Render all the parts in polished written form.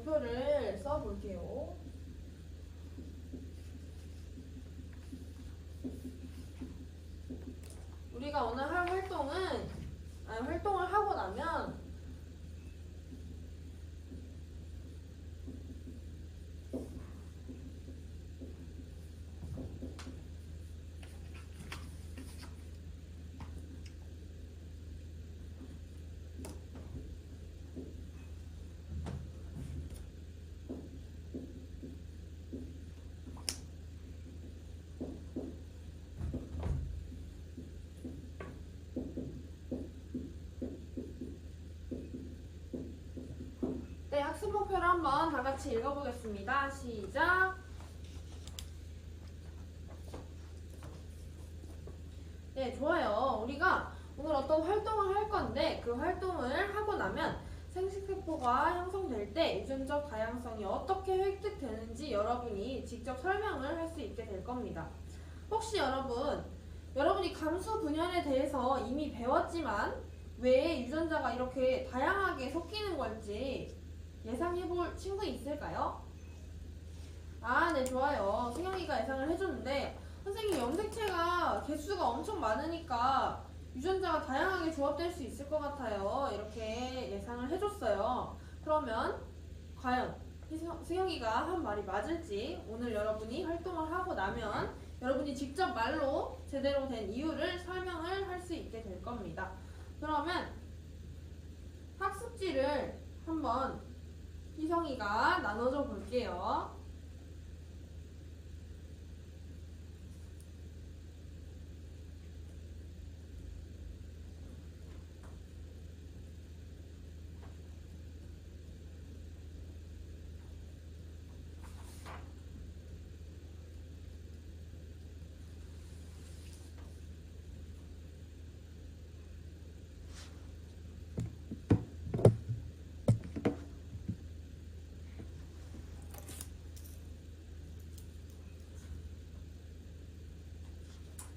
도표를 써볼게요. 우리가 오늘 할 활동을 하고 나면 네, 학습 목표를 한번 다 같이 읽어보겠습니다. 시작! 네, 좋아요. 우리가 오늘 어떤 활동을 할 건데 그 활동을 하고 나면 생식세포가 형성될 때 유전적 다양성이 어떻게 획득되는지 여러분이 직접 설명을 할 수 있게 될 겁니다. 혹시 여러분이 감수 분열에 대해서 이미 배웠지만 왜 유전자가 이렇게 다양하게 섞이는 걸지 예상해볼 친구 있을까요? 아, 네, 좋아요. 승영이가 예상을 해줬는데 선생님, 염색체가 개수가 엄청 많으니까 유전자가 다양하게 조합될 수 있을 것 같아요. 이렇게 예상을 해줬어요. 그러면 과연 승영이가 한 말이 맞을지 오늘 여러분이 활동을 하고 나면 여러분이 직접 말로 제대로 된 이유를 설명을 할 수 있게 될 겁니다. 그러면 학습지를 한번 희성이가 나눠줘 볼게요.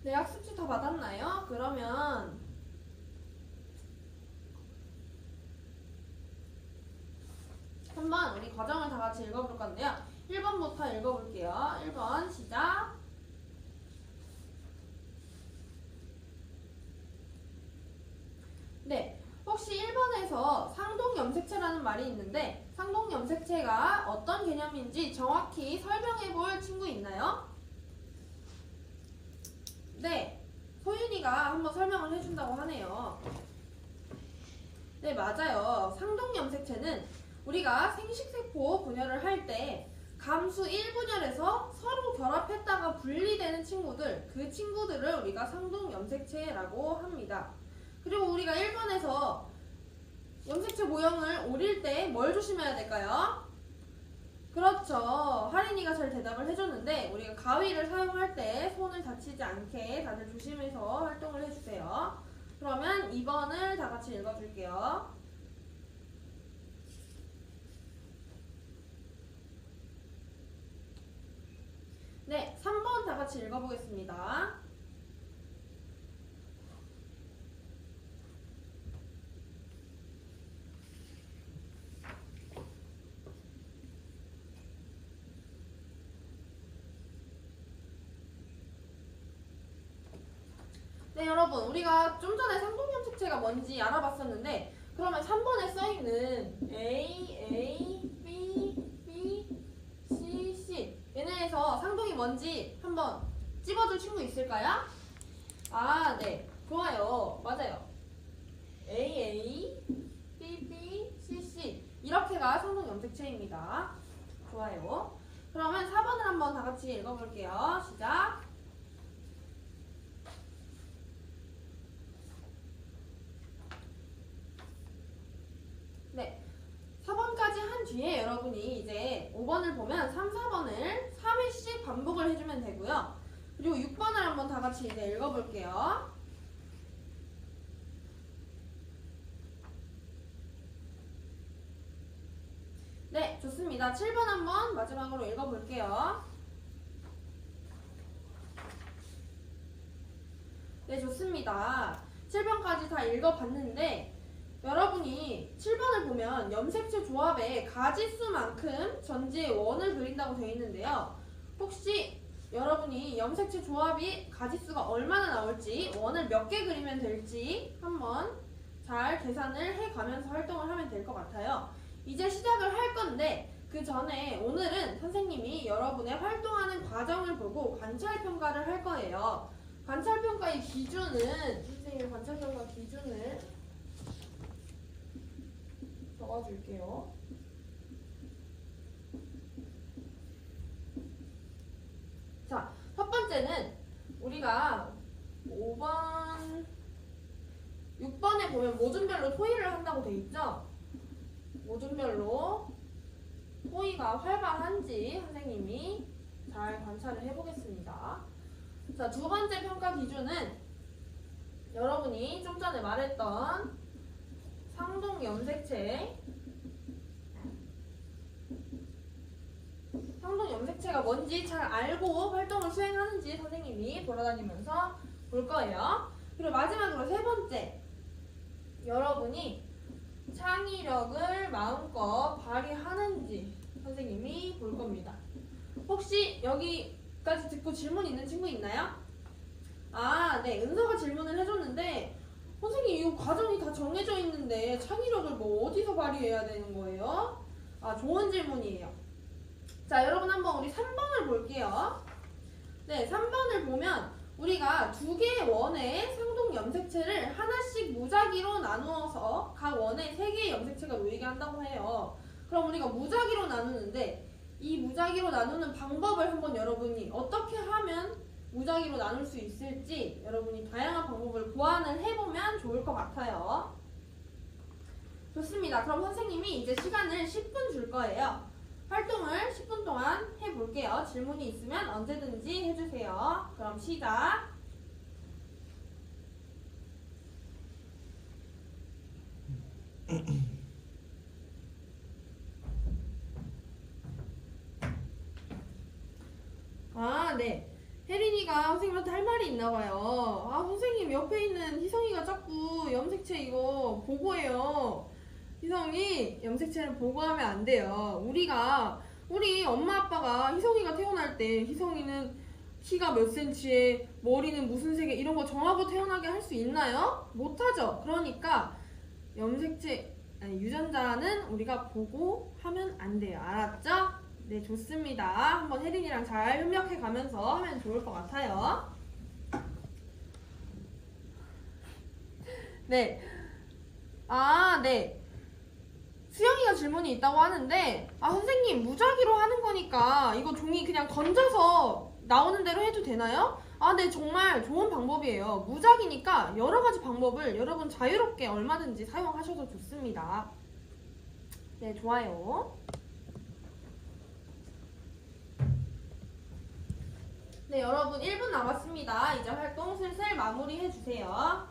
네, 학습지 다 받았나요? 그러면 한번 우리 과정을 다 같이 읽어볼 건데요. 1번부터 읽어볼게요. 1번 시작! 네, 혹시 1번에서 상동염색체라는 말이 있는데 상동염색체가 어떤 개념인지 정확히 설명해볼 친구 있나요? 네, 소윤이가 한번 설명을 해준다고 하네요. 네, 맞아요. 상동염색체는 우리가 생식세포 분열을 할 때 감수 1분열에서 서로 결합했다가 분리되는 친구들, 그 친구들을 우리가 상동염색체라고 합니다. 그리고 우리가 1번에서 염색체 모형을 오릴 때 뭘 조심해야 될까요? 그렇죠. 하린이가 잘 대답을 해줬는데 우리가 가위를 사용할 때 손을 다치지 않게 다들 조심해서 활동을 해주세요. 그러면 2번을 다 같이 읽어줄게요. 네, 3번 다 같이 읽어보겠습니다. 네, 여러분, 우리가 좀 전에 상동염색체가 뭔지 알아봤었는데 그러면 3번에 써있는 A, B, C, C 얘네에서 상동이 뭔지 한번 찝어줄 친구 있을까요? 아, 네, 좋아요. 맞아요. A, B, C 이렇게가 상동염색체입니다. 좋아요. 그러면 4번을 한번 다 같이 읽어볼게요. 시작! 네, 4번까지 한 뒤에 여러분이 이제 5번을 보면 3, 4번을 3회씩 반복을 해주면 되고요. 그리고 6번을 한번 다 같이 이제 읽어볼게요. 네, 좋습니다. 7번 한번 마지막으로 읽어볼게요. 네, 좋습니다. 7번까지 다 읽어봤는데 여러분이 7번을 1번을 보면 염색체 조합의 가지수만큼 전지의 원을 그린다고 되어 있는데요. 혹시 여러분이 염색체 조합이 가지수가 얼마나 나올지, 원을 몇 개 그리면 될지 한번 잘 계산을 해가면서 활동을 하면 될 것 같아요. 이제 시작을 할 건데 그 전에 오늘은 선생님이 여러분의 활동하는 과정을 보고 관찰평가를 할 거예요. 관찰평가의 기준은, 선생님의 관찰평가 기준을 적어줄게요. 자, 첫 번째는 우리가 5번, 6번에 보면 모둠별로 토의를 한다고 돼 있죠? 모둠별로 토의가 활발한지 선생님이 잘 관찰을 해보겠습니다. 자, 두 번째 평가 기준은 여러분이 좀 전에 말했던 상동 염색체, 상동 염색체가 뭔지 잘 알고 활동을 수행하는지 선생님이 돌아다니면서 볼 거예요. 그리고 마지막으로 세 번째, 여러분이 창의력을 마음껏 발휘하는지 선생님이 볼 겁니다. 혹시 여기까지 듣고 질문 있는 친구 있나요? 아, 네, 은서가 질문을 해줬는데 선생님 이 과정이 다 정해져 있는데 창의력을 뭐 어디서 발휘해야 되는 거예요? 아, 좋은 질문이에요. 자, 여러분 한번 우리 3번을 볼게요. 네, 3번을 보면 우리가 두 개의 원의 상동 염색체를 하나씩 무작위로 나누어서 각 원에 세 개의 염색체가 놓이게 한다고 해요. 그럼 우리가 무작위로 나누는데 이 무작위로 나누는 방법을 한번 여러분이 어떻게 하면 무작위로 나눌 수 있을지 여러분이 다양한 방법을 고안을 해보면 좋을 것 같아요. 좋습니다. 그럼 선생님이 이제 시간을 10분 줄 거예요. 활동을 10분 동안 해볼게요. 질문이 있으면 언제든지 해주세요. 그럼 시작! 아, 네. 혜린이가 선생님한테 할 말이 있나봐요. 아, 선생님 옆에 있는 희성이가 자꾸 염색체 이거 보고해요. 희성이 염색체를 보고하면 안 돼요. 우리 엄마 아빠가 희성이가 태어날 때 희성이는 키가 몇 센치에 머리는 무슨 색에 이런 거 정하고 태어나게 할 수 있나요? 못하죠. 그러니까 유전자는 우리가 보고 하면 안 돼요. 알았죠? 네, 좋습니다. 한번 혜린이랑 잘 협력해 가면서 하면 좋을 것 같아요. 네. 아, 네. 수영이가 질문이 있다고 하는데, 아, 선생님, 무작위로 하는 거니까 이거 종이 그냥 던져서 나오는 대로 해도 되나요? 아, 네, 정말 좋은 방법이에요. 무작위니까 여러 가지 방법을 여러분 자유롭게 얼마든지 사용하셔도 좋습니다. 네, 좋아요. 네, 여러분 1분 남았습니다. 이제 활동 슬슬 마무리해 주세요.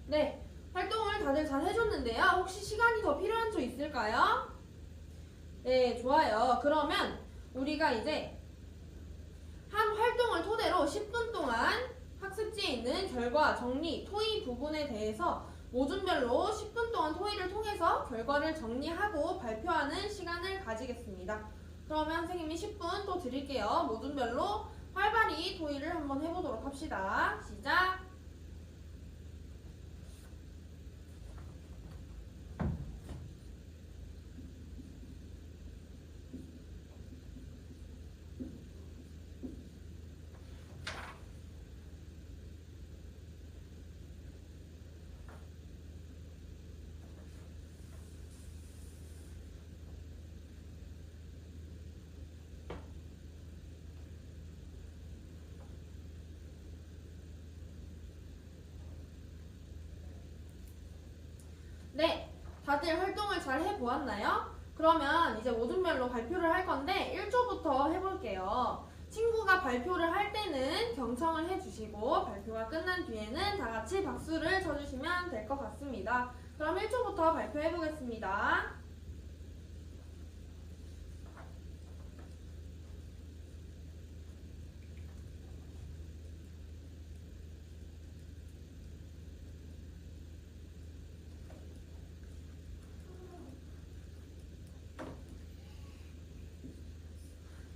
네, 활동을 다들 잘 해줬는데요. 혹시 시간이 더 필요한 쪽 있을까요? 네, 좋아요. 그러면 우리가 이제 한 활동을 토대로 10분 동안 학습지에 있는 결과, 정리, 토의 부분에 대해서 모둠별로 10분 동안 토의를 통해서 결과를 정리하고 발표하는 시간을 가지겠습니다. 그러면 선생님이 10분 또 드릴게요. 모둠별로 활발히 토의를 한번 해보도록 합시다. 시작! 네, 다들 활동을 잘 해보았나요? 그러면 이제 모둠별로 발표를 할 건데 1조부터 해볼게요. 친구가 발표를 할 때는 경청을 해주시고 발표가 끝난 뒤에는 다 같이 박수를 쳐주시면 될 것 같습니다. 그럼 1조부터 발표해보겠습니다.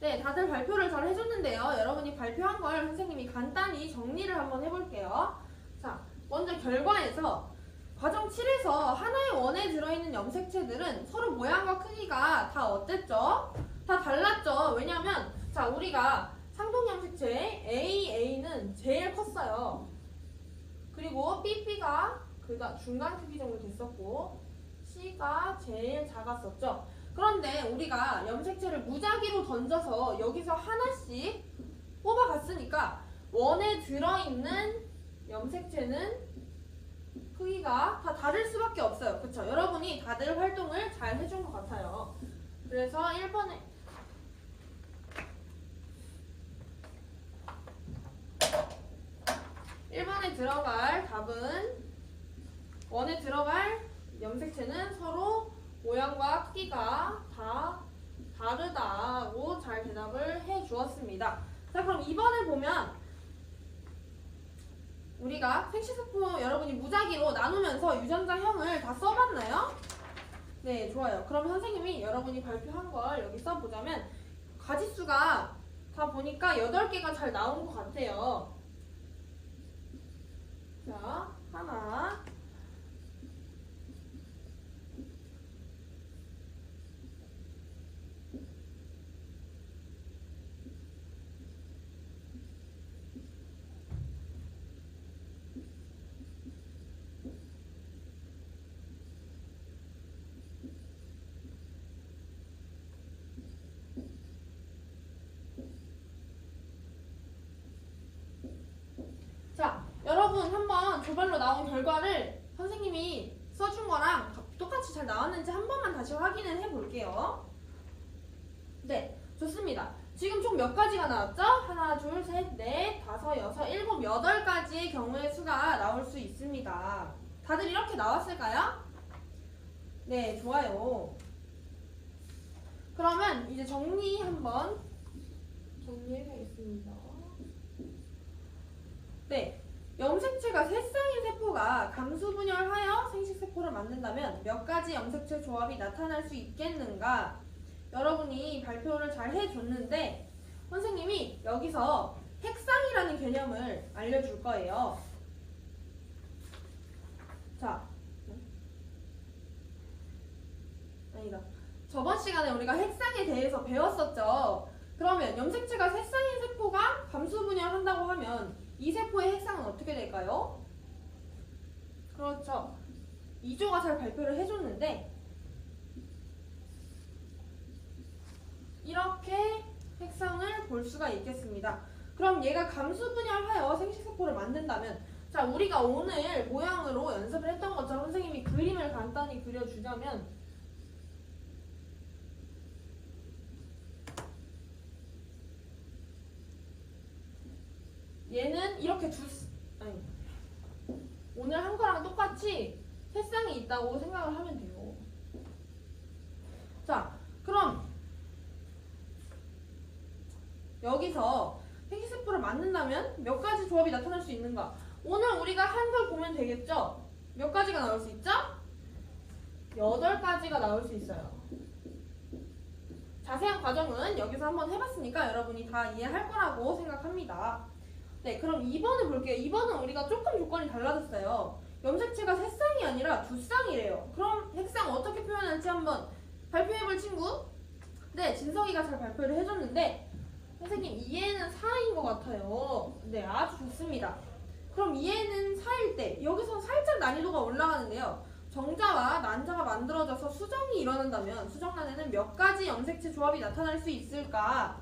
네, 다들 발표를 잘 해줬는데요. 여러분이 발표한 걸 선생님이 간단히 정리를 한번 해볼게요. 자, 먼저 결과에서 과정 7에서 하나의 원에 들어있는 염색체들은 서로 모양과 크기가 다 어땠죠? 다 달랐죠? 왜냐면 자, 우리가 상동 염색체 AA는 제일 컸어요. 그리고 BB가 그가 중간 크기 정도 됐었고 C가 제일 작았었죠. 그런데 우리가 염색체를 무작위로 던져서 여기서 하나씩 뽑아갔으니까 원에 들어있는 염색체는 크기가 다 다를 수밖에 없어요. 그쵸? 여러분이 다들 활동을 잘 해준 것 같아요. 그래서 1번에 들어갈 답은 원에 들어갈 염색체는 서로 모양과 크기가 다 다르다고 잘 대답을 해 주었습니다. 자, 그럼 2번을 보면 우리가 생식세포 여러분이 무작위로 나누면서 유전자형을 다 써봤나요? 네, 좋아요. 그럼 선생님이 여러분이 발표한 걸 여기 써보자면 가지수가 다 보니까 8개가 잘 나온 것 같아요. 자, 하나, 자, 여러분 한번 조별로 나온 결과를 선생님이 써준 거랑 똑같이 잘 나왔는지 한 번만 다시 확인을 해볼게요. 네, 좋습니다. 지금 총 몇 가지가 나왔죠? 하나, 둘, 셋, 넷, 다섯, 여섯, 일곱, 8가지의 경우의 수가 나올 수 있습니다. 다들 이렇게 나왔을까요? 네, 좋아요. 그러면 이제 정리 한번 정리해보겠습니다. 네, 염색체가 새쌍인 세포가 감수분열하여 생식세포를 만든다면 몇 가지 염색체 조합이 나타날 수 있겠는가? 여러분이 발표를 잘 해줬는데 선생님이 여기서 핵상이라는 개념을 알려줄 거예요. 자, 아니다. 저번 시간에 우리가 핵상에 대해서 배웠었죠. 그러면 염색체가 새쌍인 세포가 감수분열한다고 하면 이 세포의 핵상은 어떻게 될까요? 그렇죠. 이조가 잘 발표를 해줬는데 이렇게 색상을 볼 수가 있겠습니다. 그럼 얘가 감수분열하여 생식세포를 만든다면 자, 우리가 오늘 모양으로 연습을 했던 것처럼 선생님이 그림을 간단히 그려주자면 얘는 이렇게 오늘 한 거랑 똑같이 색상이 있다고 생각을 하면 돼요. 자, 그럼 여기서 생식세포를 만든다면 몇 가지 조합이 나타날 수 있는가? 오늘 우리가 한 걸 보면 되겠죠? 몇 가지가 나올 수 있죠? 8가지가 나올 수 있어요. 자세한 과정은 여기서 한번 해봤으니까 여러분이 다 이해할 거라고 생각합니다. 네, 그럼 2번을 볼게요. 2번은 우리가 조금 조건이 달라졌어요. 염색체가 새쌍이 아니라 두쌍이래요. 그럼 핵상 어떻게 표현할지 한번 발표해볼 친구? 네, 진석이가 잘 발표를 해줬는데 선생님 이해는 4인 것 같아요. 네, 아주 좋습니다. 그럼 이해는 4일 때 여기서 살짝 난이도가 올라가는데요. 정자와 난자가 만들어져서 수정이 일어난다면 수정란에는 몇 가지 염색체 조합이 나타날 수 있을까?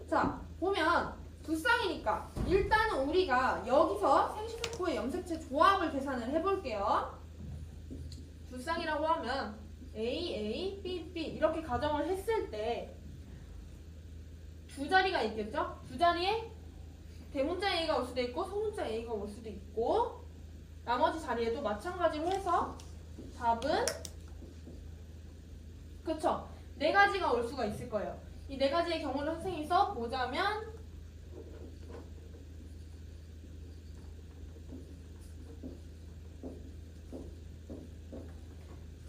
자, 보면 두쌍이니까 일단은 우리가 여기서 생식세포의 염색체 조합을 계산을 해볼게요. 두쌍이라고 하면 A, A, B, B 이렇게 가정을 했을 때 두 자리가 있겠죠? 두 자리에 대문자 A가 올 수도 있고 소문자 A가 올 수도 있고 나머지 자리에도 마찬가지로 해서 답은 그쵸? 4가지가 올 수가 있을 거예요. 이 4가지의 경우를 선생님이 써보자면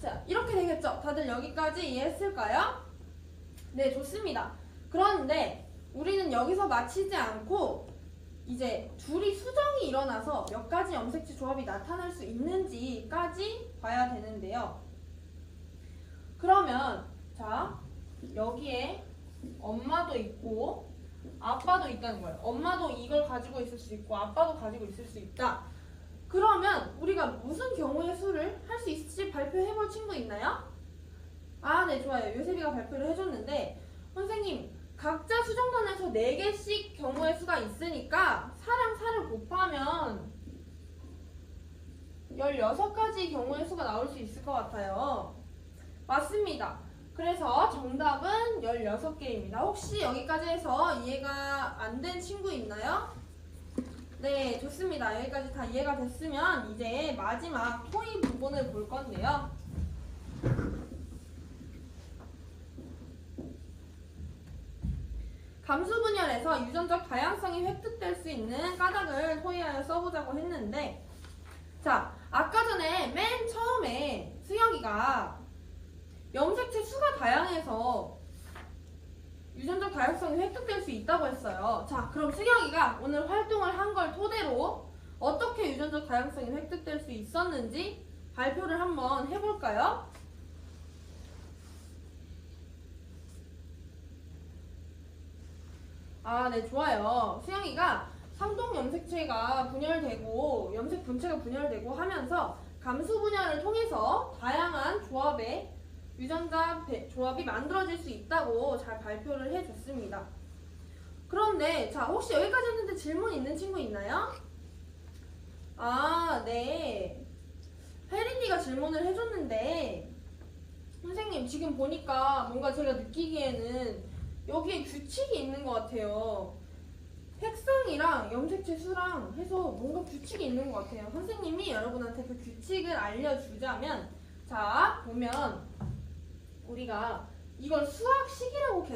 자, 이렇게 되겠죠? 다들 여기까지 이해했을까요? 네, 좋습니다. 그런데 우리는 여기서 마치지 않고 이제 둘이 수정이 일어나서 몇 가지 염색체 조합이 나타날 수 있는지까지 봐야 되는데요. 그러면 자, 여기에 엄마도 있고 아빠도 있다는 거예요. 엄마도 이걸 가지고 있을 수 있고 아빠도 가지고 있을 수 있다. 그러면 우리가 무슨 경우의 수를 할 수 있을지 발표해볼 친구 있나요? 아, 네, 좋아요. 요셉이가 발표를 해줬는데 선생님, 각자 수정단에서 4개씩 경우의 수가 있으니까 4랑 4를 곱하면 16가지 경우의 수가 나올 수 있을 것 같아요. 맞습니다. 그래서 정답은 16개입니다. 혹시 여기까지 해서 이해가 안 된 친구 있나요? 네, 좋습니다. 여기까지 다 이해가 됐으면 이제 마지막 토의 부분을 볼 건데요. 감수 분열에서 유전적 다양성이 획득될 수 있는 까닭을 토의하여 써보자고 했는데, 자, 아까 전에 맨 처음에 승혁이가 염색체 수가 다양해서 유전적 다양성이 획득될 수 있다고 했어요. 자, 그럼 승혁이가 오늘 활동을 한 걸 토대로 어떻게 유전적 다양성이 획득될 수 있었는지 발표를 한번 해볼까요? 아, 네, 좋아요. 수영이가 상동 염색체가 분열되고 염색 분체가 분열되고 하면서 감수 분열을 통해서 다양한 조합의 유전자 조합이 만들어질 수 있다고 잘 발표를 해줬습니다. 그런데 자, 혹시 여기까지 했는데 질문 있는 친구 있나요? 아, 네. 혜린이가 질문을 해줬는데 선생님, 지금 보니까 뭔가 제가 느끼기에는 여기에 규칙이 있는 것 같아요. 색상이랑 염색체 수랑 해서 뭔가 규칙이 있는 것 같아요. 선생님이 여러분한테 그 규칙을 알려주자면, 자, 보면 우리가 이걸 수학식이라고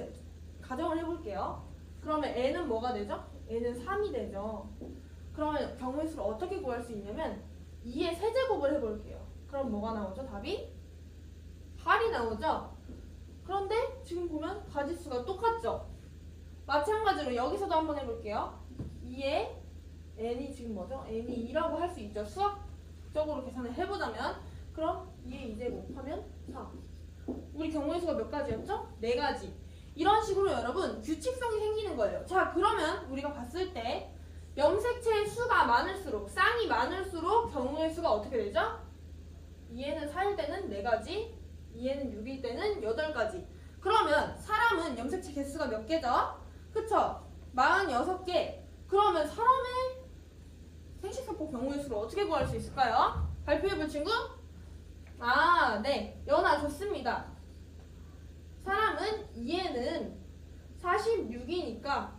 가정을 해볼게요. 그러면 n은 뭐가 되죠? n은 3이 되죠. 그러면 경우의 수를 어떻게 구할 수 있냐면 2의 세제곱을 해볼게요. 그럼 뭐가 나오죠? 답이 8이 나오죠? 그런데 지금 보면 가지수가 똑같죠? 마찬가지로 여기서도 한번 해볼게요. 2의 n이 지금 뭐죠? n이 2라고 할 수 있죠. 수학적으로 계산을 해보자면, 그럼 2의 2제곱 하면 4. 우리 경우의 수가 몇 가지였죠? 4가지. 이런 식으로 여러분 규칙성이 생기는 거예요. 자, 그러면 우리가 봤을 때 염색체의 수가 많을수록, 쌍이 많을수록 경우의 수가 어떻게 되죠? 2에는 4일 때는 4가지, 2에는 6일 때는 8가지. 그러면 사람은 염색체 개수가 몇 개죠? 그쵸? 46개. 그러면 사람의 생식세포 경우의 수를 어떻게 구할 수 있을까요? 발표해볼 친구? 아, 네. 연아, 좋습니다. 사람은 2에는 46이니까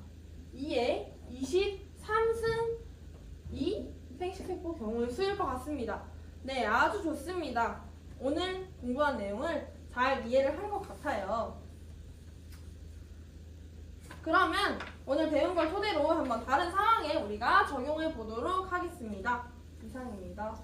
2에 23승 2 생식세포 경우의 수일 것 같습니다. 네, 아주 좋습니다. 오늘 공부한 내용을 잘 이해를 한 것 같아요. 그러면 오늘 배운 걸 토대로 한번 다른 상황에 우리가 적용해 보도록 하겠습니다. 이상입니다.